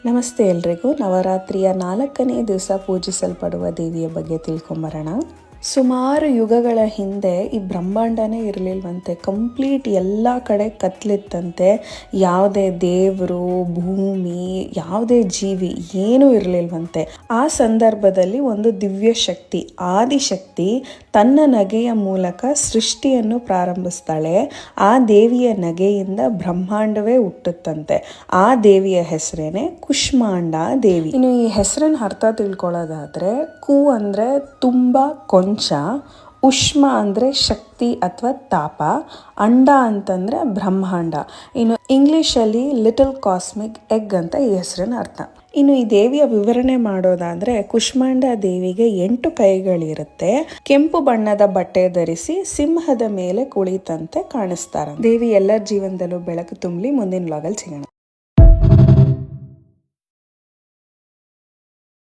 ನಮಸ್ತೆ ಎಲ್ರಿಗೂ. ನವರಾತ್ರಿಯ 4ನೇ ದಿವಸ ಪೂಜಿಸಲ್ಪಡುವ ದೇವಿಯ ಬಗ್ಗೆ ತಿಳ್ಕೊಂಬರೋಣ. ಸುಮಾರು ಯುಗಗಳ ಹಿಂದೆ ಈ ಬ್ರಹ್ಮಾಂಡನೇ ಇರಲಿಲ್ವಂತೆ. ಕಂಪ್ಲೀಟ್ ಎಲ್ಲ ಕಡೆ ಕತ್ಲಿತ್ತಂತೆ. ಯಾವುದೇ ದೇವರು, ಭೂಮಿ, ಯಾವುದೇ ಜೀವಿ ಏನೂ ಇರಲಿಲ್ವಂತೆ. ಆ ಸಂದರ್ಭದಲ್ಲಿ ಒಂದು ದಿವ್ಯ ಶಕ್ತಿ, ಆದಿಶಕ್ತಿ ತನ್ನ ನಗೆಯ ಮೂಲಕ ಸೃಷ್ಟಿಯನ್ನು ಪ್ರಾರಂಭಿಸ್ತಾಳೆ. ಆ ದೇವಿಯ ನಗೆಯಿಂದ ಬ್ರಹ್ಮಾಂಡವೇ ಹುಟ್ಟುತ್ತಂತೆ. ಆ ದೇವಿಯ ಹೆಸರೇನೆ ಕುಷ್ಮಾಂಡ ದೇವಿ. ಇನ್ನು ಈ ಹೆಸರಿನ ಅರ್ಥ ತಿಳ್ಕೊಳ್ಳೋದಾದ್ರೆ, ಕು ಅಂದರೆ ತುಂಬ ಕೊಂಚ, ಉಷ್ಮ ಅಂದರೆ ಶಕ್ತಿ ಅಥವಾ ತಾಪ, ಅಂಡ ಅಂತಂದರೆ ಬ್ರಹ್ಮಾಂಡ. ಇನ್ನು ಇಂಗ್ಲೀಷಲ್ಲಿ ಲಿಟಲ್ ಕಾಸ್ಮಿಕ್ ಎಗ್ ಅಂತ ಈ ಹೆಸರಿನ ಅರ್ಥ. ಇನ್ನು ಈ ದೇವಿಯ ವಿವರಣೆ ಮಾಡೋದಾದ್ರೆ, ಕುಷ್ಮಾಂಡ ದೇವಿಗೆ 8 ಕೈಗಳಿರುತ್ತೆ. ಕೆಂಪು ಬಣ್ಣದ ಬಟ್ಟೆ ಧರಿಸಿ ಸಿಂಹದ ಮೇಲೆ ಕುಳಿತಂತೆ ಕಾಣಿಸ್ತಾರೆ. ದೇವಿ ಎಲ್ಲರ ಜೀವನದಲ್ಲೂ ಬೆಳಕು ತುಂಬಲಿ. ಮುಂದಿನ ವ್ಲಾಗಲ್ಲಿ ಸಿಗೋಣ.